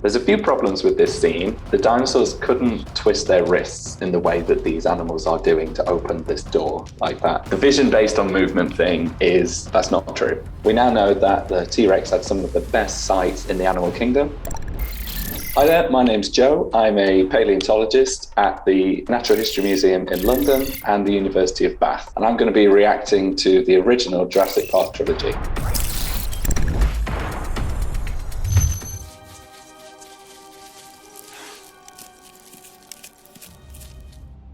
There's a few problems with this scene. The dinosaurs couldn't twist their wrists in the way that these animals are doing to open this door like that. The vision based on movement thing that's not true. We now know that the T-Rex had some of the best sight in the animal kingdom. Hi there, my name's Joe. I'm a paleontologist at the Natural History Museum in London and the University of Bath. And I'm going to be reacting to the original Jurassic Park Trilogy.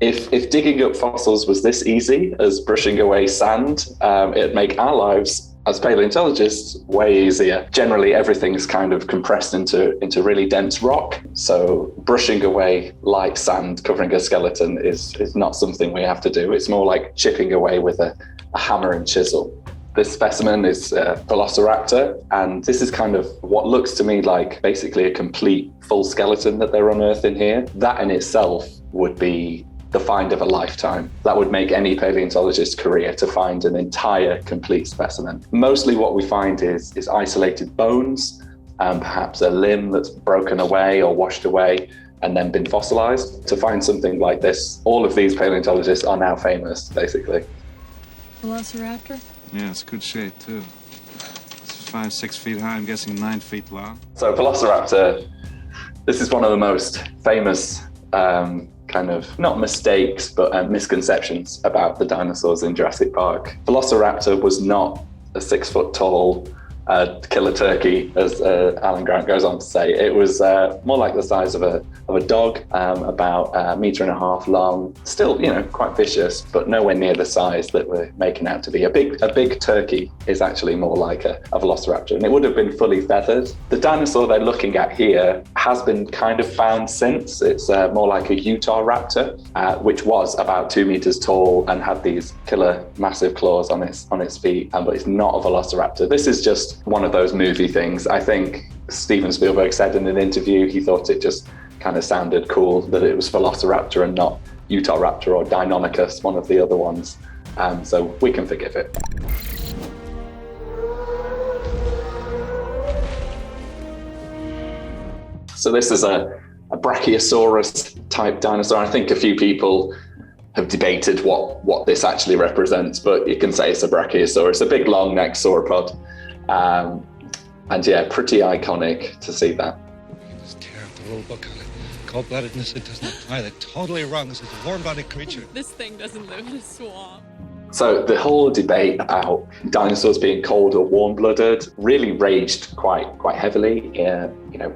If digging up fossils was this easy as brushing away sand, it'd make our lives as paleontologists way easier. Generally, everything's kind of compressed into really dense rock. So brushing away light sand covering a skeleton is not something we have to do. It's more like chipping away with a hammer and chisel. This specimen is Velociraptor, and this is kind of what looks to me like basically a complete full skeleton that they're unearthing here. That in itself would be the find of a lifetime. That would make any paleontologist's career to find an entire complete specimen. Mostly what we find is isolated bones, and perhaps a limb that's broken away or washed away and then been fossilized. To find something like this, all of these paleontologists are now famous, basically. Velociraptor? Yeah, it's good shape too. It's 5-6 feet high, I'm guessing 9 feet long. So Velociraptor, this is one of the most famous kind of, not mistakes, but misconceptions about the dinosaurs in Jurassic Park. Velociraptor was not a 6 foot tall killer turkey, as Alan Grant goes on to say. It was more like the size of a dog, about 1.5 meters long. Still, quite vicious, but nowhere near the size that we're making out to be. A big turkey is actually more like a velociraptor, and it would have been fully feathered. The dinosaur they're looking at here has been kind of found since. It's more like a Utah raptor, which was about 2 meters tall and had these killer massive claws on its feet, but it's not a velociraptor. This is just one of those movie things. I think Steven Spielberg said in an interview he thought it just kind of sounded cool that it was Velociraptor and not Utah Raptor or Deinonychus, one of the other ones. So we can forgive it. So this is a Brachiosaurus type dinosaur. I think a few people have debated what this actually represents, but you can say it's a Brachiosaurus, a big long necked sauropod. And yeah, pretty iconic to see that. You can just tear up the rule book on it. Cold-bloodedness, it doesn't apply. They're totally wrong. This is a warm-blooded creature. This thing doesn't live in a swamp. So the whole debate about dinosaurs being cold or warm-blooded really raged quite heavily,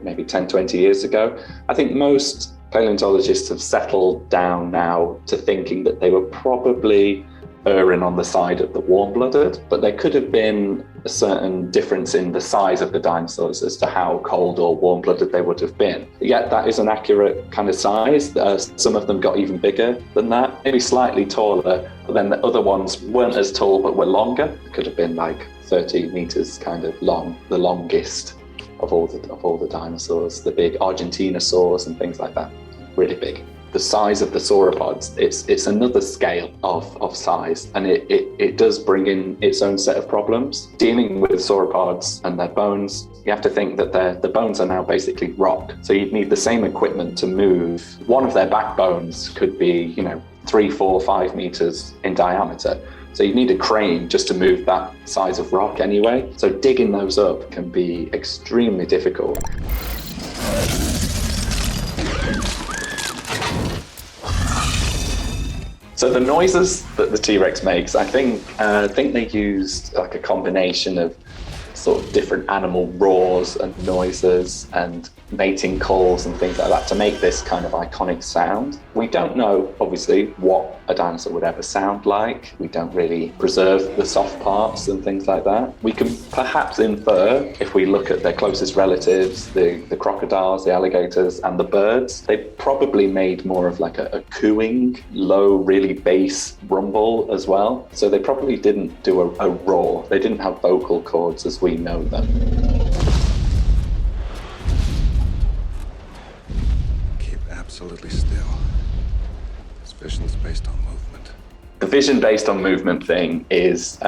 maybe 10, 20 years ago. I think most paleontologists have settled down now to thinking that they were probably erring on the side of the warm-blooded, but there could have been a certain difference in the size of the dinosaurs as to how cold or warm-blooded they would have been. Yet that is an accurate kind of size. Some of them got even bigger than that, maybe slightly taller, but then the other ones weren't as tall but were longer. It could have been like 30 meters kind of long, the longest of all the dinosaurs, the big Argentinosaurs and things like that, really big. The size of the sauropods, it's another scale of size, and it does bring in its own set of problems. Dealing with sauropods and their bones, you have to think that the bones are now basically rock, so you'd need the same equipment to move. One of their backbones could be 3, 4, 5 meters in diameter, so you need a crane just to move that size of rock anyway. So digging those up can be extremely difficult. So the noises that the T-Rex makes, I think they used like a combination of sort of different animal roars and noises and mating calls and things like that to make this kind of iconic sound. We don't know, obviously, what a dinosaur would ever sound like. We don't really preserve the soft parts and things like that. We can perhaps infer, if we look at their closest relatives, the crocodiles, the alligators, and the birds, they probably made more of like a cooing, low, really bass rumble as well. So they probably didn't do a roar. They didn't have vocal cords as we know them. Absolutely still. This vision's based on movement. The vision based on movement thing is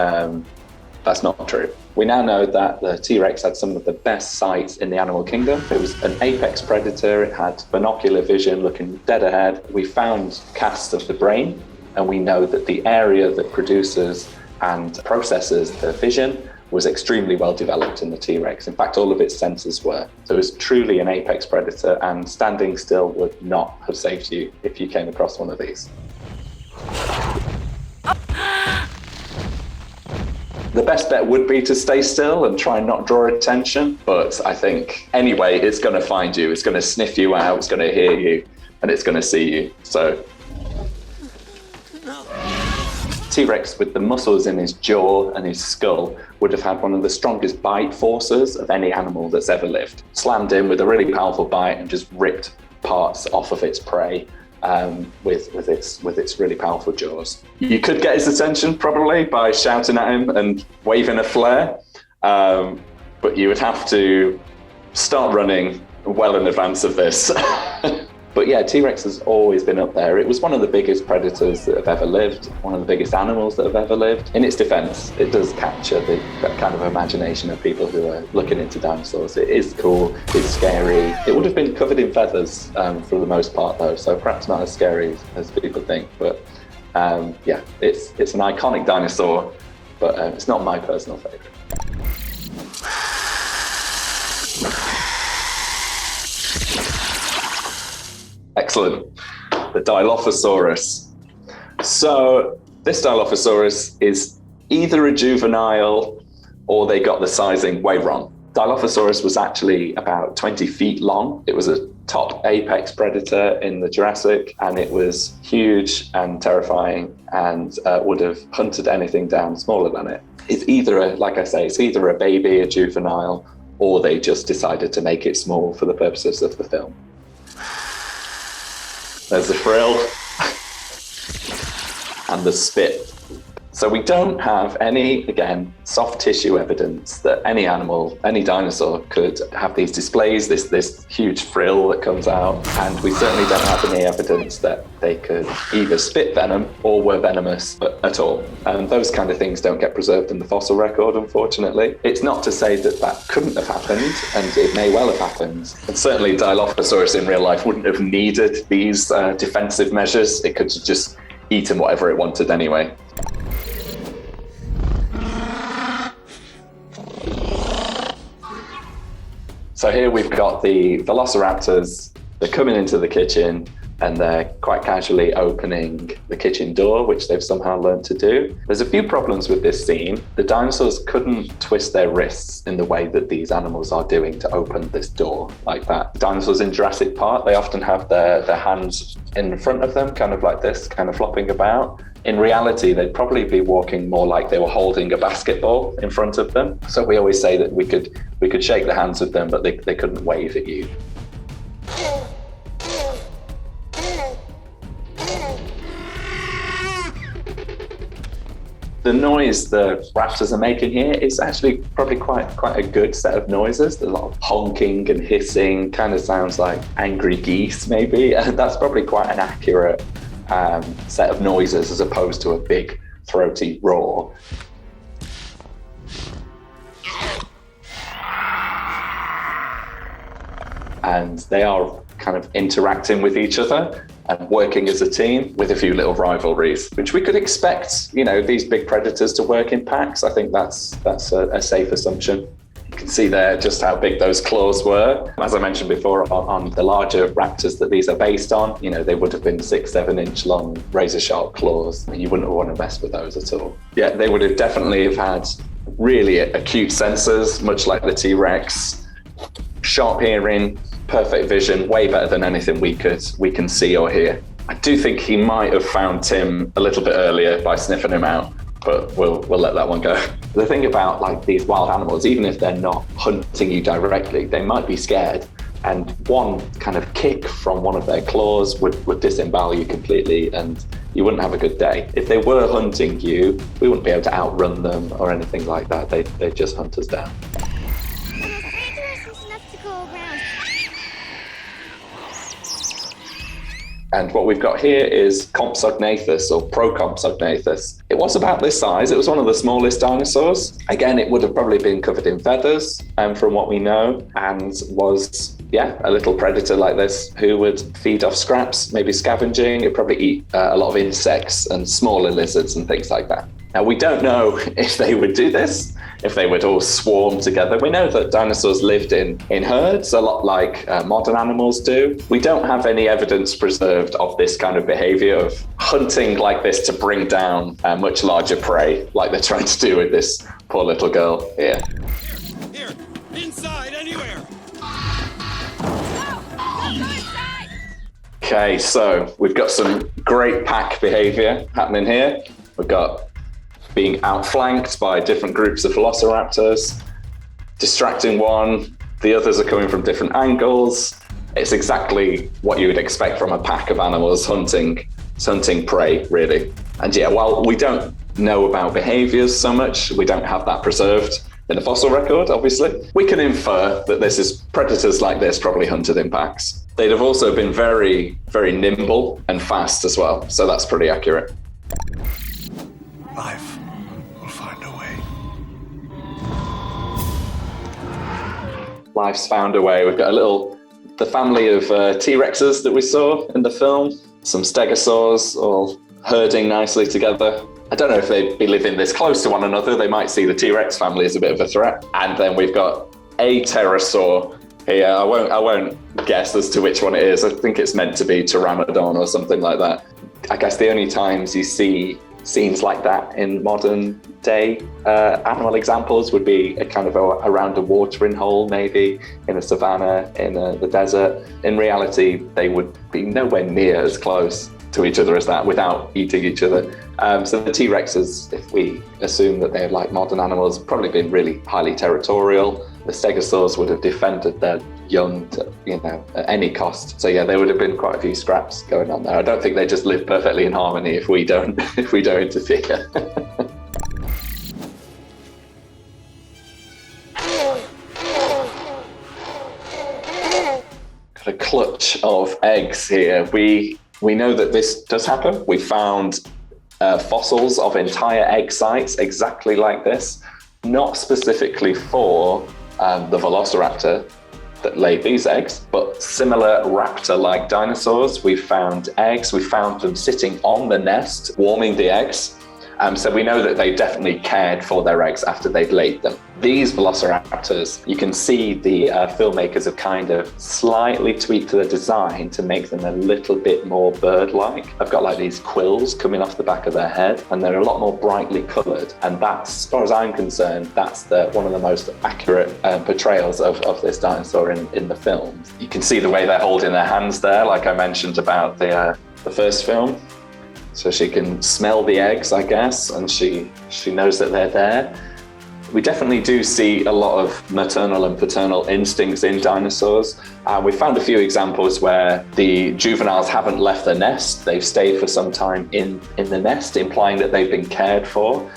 That's not true. We now know that the T-Rex had some of the best sight in the animal kingdom. It was an apex predator. It had binocular vision looking dead ahead. We found casts of the brain, and we know that the area that produces and processes the vision was extremely well developed in the T-Rex. In fact, all of its senses were. So it was truly an apex predator, and standing still would not have saved you if you came across one of these. The best bet would be to stay still and try and not draw attention, but I think anyway, it's going to find you, it's going to sniff you out, it's going to hear you, and it's going to see you. So T-Rex, with the muscles in his jaw and his skull, would have had one of the strongest bite forces of any animal that's ever lived. Slammed in with a really powerful bite and just ripped parts off of its prey. With its really powerful jaws. You could get his attention probably by shouting at him and waving a flare, but you would have to start running well in advance of this. But yeah, T-Rex has always been up there. It was one of the biggest predators that have ever lived, one of the biggest animals that have ever lived. In its defense, it does capture that kind of imagination of people who are looking into dinosaurs. It is cool, it's scary. It would have been covered in feathers for the most part though, so perhaps not as scary as people think. But yeah, it's an iconic dinosaur, but it's not my personal favorite. Excellent. The Dilophosaurus. So this Dilophosaurus is either a juvenile or they got the sizing way wrong. Dilophosaurus was actually about 20 feet long. It was a top apex predator in the Jurassic, and it was huge and terrifying and would have hunted anything down smaller than it. It's either, like I say, it's either a baby, a juvenile, or they just decided to make it small for the purposes of the film. There's the frill and the spit. So we don't have any, again, soft tissue evidence that any animal, any dinosaur could have these displays, this huge frill that comes out. And we certainly don't have any evidence that they could either spit venom or were venomous at all. And those kind of things don't get preserved in the fossil record, unfortunately. It's not to say that that couldn't have happened, and it may well have happened. And certainly Dilophosaurus in real life wouldn't have needed these defensive measures. It could have just eaten whatever it wanted anyway. So here we've got the Velociraptors. They're coming into the kitchen and they're quite casually opening the kitchen door, which they've somehow learned to do. There's a few problems with this scene. The dinosaurs couldn't twist their wrists in the way that these animals are doing to open this door like that. Dinosaurs in Jurassic Park, they often have their hands in front of them, kind of like this, kind of flopping about. In reality, they'd probably be walking more like they were holding a basketball in front of them. So we always say that we could shake the hands with them, but they couldn't wave at you. The noise the raptors are making here is actually probably quite a good set of noises. There's a lot of honking and hissing, kind of sounds like angry geese maybe. That's probably quite an accurate set of noises as opposed to a big throaty roar. And they are kind of interacting with each other and working as a team with a few little rivalries, which we could expect, these big predators to work in packs. I think that's a safe assumption. You can see there just how big those claws were. As I mentioned before, on the larger raptors that these are based on, they would have been 6-7 inch long razor sharp claws. You wouldn't want to mess with those at all. Yeah, they would have definitely have had really acute sensors, much like the T-Rex, sharp hearing, perfect vision, way better than anything we can see or hear. I do think he might have found Tim a little bit earlier by sniffing him out, but we'll let that one go. The thing about like these wild animals, even if they're not hunting you directly, they might be scared, and one kind of kick from one of their claws would disembowel you completely, and you wouldn't have a good day. If they were hunting you, we wouldn't be able to outrun them or anything like that. They'd just hunt us down. And what we've got here is Compsognathus or Procompsognathus. It was about this size. It was one of the smallest dinosaurs. Again, it would have probably been covered in feathers, from what we know, and was, a little predator like this who would feed off scraps, maybe scavenging. It'd probably eat a lot of insects and smaller lizards and things like that. Now, we don't know if they would do this, if they would all swarm together. We know that dinosaurs lived in herds, a lot like modern animals do. We don't have any evidence preserved of this kind of behavior of hunting like this to bring down much larger prey, like they're trying to do with this poor little girl here. Here, inside, anywhere. Okay, so we've got some great pack behavior happening here. We've got being outflanked by different groups of Velociraptors, distracting one, the others are coming from different angles. It's exactly what you would expect from a pack of animals hunting prey, really. And while we don't know about behaviors so much, we don't have that preserved in the fossil record, obviously, we can infer that this is predators like this probably hunted in packs. They'd have also been very, very nimble and fast as well, so that's pretty accurate. Life will find a way. Life's found a way. We've got the family of T-Rexes that we saw in the film, some Stegosaurs all herding nicely together. I don't know if they'd be living this close to one another. They might see the T-Rex family as a bit of a threat. And then we've got a pterosaur here. I won't guess as to which one it is. I think it's meant to be Pteranodon or something like that. I guess the only times you see scenes like that in modern day animal examples would be around a watering hole, maybe in a savanna, in the desert. In reality, they would be nowhere near as close to each other as that without eating each other. So the T-Rexes, if we assume that they're like modern animals, probably been really highly territorial. The Stegosaurs would have defended their young at any cost. So there would have been quite a few scraps going on there. I don't think they just live perfectly in harmony if we don't interfere. Got a clutch of eggs here. We know that this does happen. We found fossils of entire egg sites exactly like this, not specifically for the Velociraptor that laid these eggs, but similar raptor-like dinosaurs. We found eggs, we found them sitting on the nest, warming the eggs. So we know that they definitely cared for their eggs after they'd laid them. These Velociraptors, you can see the filmmakers have kind of slightly tweaked the design to make them a little bit more bird-like. I've got like these quills coming off the back of their head, and they're a lot more brightly coloured. And that's, as far as I'm concerned, that's one of the most accurate portrayals of this dinosaur in the film. You can see the way they're holding their hands there, like I mentioned about the first film. So she can smell the eggs, I guess, and she knows that they're there. We definitely do see a lot of maternal and paternal instincts in dinosaurs. We found a few examples where the juveniles haven't left the nest. They've stayed for some time in the nest, implying that they've been cared for.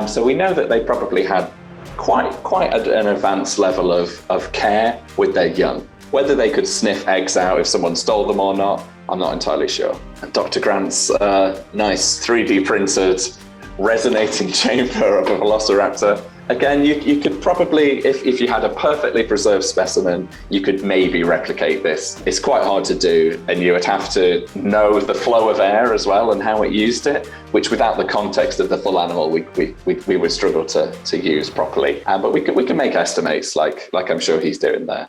So we know that they probably had quite an advanced level of care with their young. Whether they could sniff eggs out if someone stole them or not, I'm not entirely sure. And Dr. Grant's nice 3D printed resonating chamber of a Velociraptor. Again, you could probably, if you had a perfectly preserved specimen, you could maybe replicate this. It's quite hard to do, and you would have to know the flow of air as well and how it used it, which without the context of the full animal, we would struggle to use properly. But we can make estimates like I'm sure he's doing there.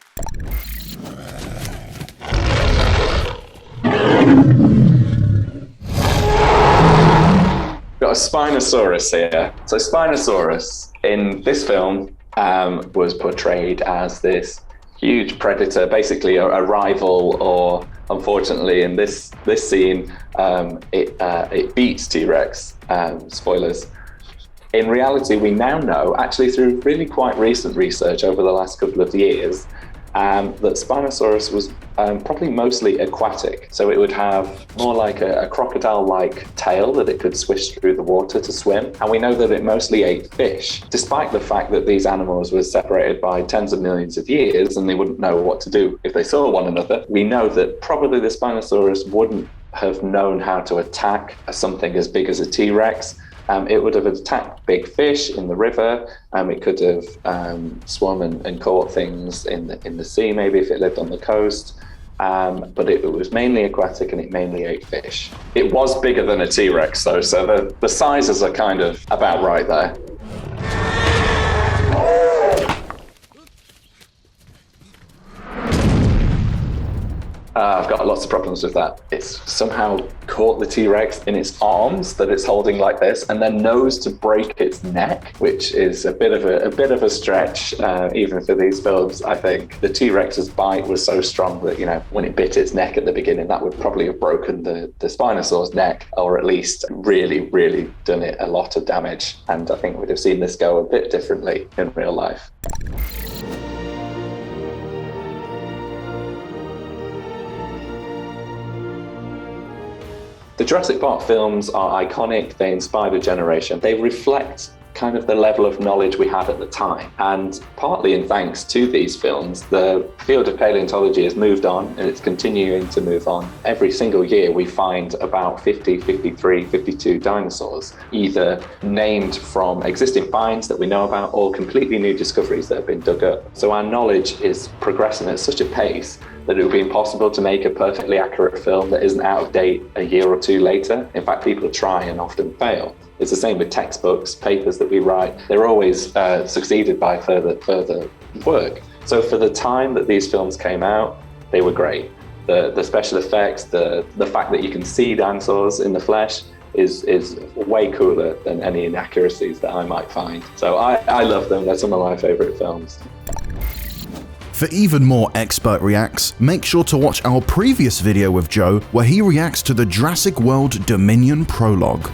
Got a Spinosaurus here. So Spinosaurus in this film was portrayed as this huge predator, basically a rival, or unfortunately in this scene, it beats T-Rex. Spoilers. In reality, we now know, actually through really quite recent research over the last couple of years, that Spinosaurus was probably mostly aquatic. So it would have more like a crocodile-like tail that it could swish through the water to swim. And we know that it mostly ate fish, despite the fact that these animals were separated by tens of millions of years and they wouldn't know what to do if they saw one another. We know that probably the Spinosaurus wouldn't have known how to attack something as big as a T-Rex, it would have attacked big fish in the river. It could have swum and caught things in the sea, maybe if it lived on the coast. But it was mainly aquatic and it mainly ate fish. It was bigger than a T-Rex though, so the sizes are kind of about right there. I've got lots of problems with that. It's somehow caught the T-Rex in its arms that it's holding like this, and then knows to break its neck, which is a bit of a stretch, even for these films. I think the T-Rex's bite was so strong that, you know, when it bit its neck at the beginning, that would probably have broken the Spinosaurus neck, or at least really, really done it a lot of damage. And I think we'd have seen this go a bit differently in real life. The Jurassic Park films are iconic, they inspired a generation. They reflect kind of the level of knowledge we had at the time. And partly in thanks to these films, the field of paleontology has moved on, and it's continuing to move on. Every single year we find about 50, 53, 52 dinosaurs, either named from existing finds that we know about or completely new discoveries that have been dug up. So our knowledge is progressing at such a pace that it would be impossible to make a perfectly accurate film that isn't out of date a year or two later. In fact, people try and often fail. It's the same with textbooks, papers that we write. They're always succeeded by further work. So for the time that these films came out, they were great. The special effects, the fact that you can see dinosaurs in the flesh is way cooler than any inaccuracies that I might find. So I love them. They're some of my favorite films. For even more expert reacts, make sure to watch our previous video with Joe where he reacts to the Jurassic World Dominion prologue.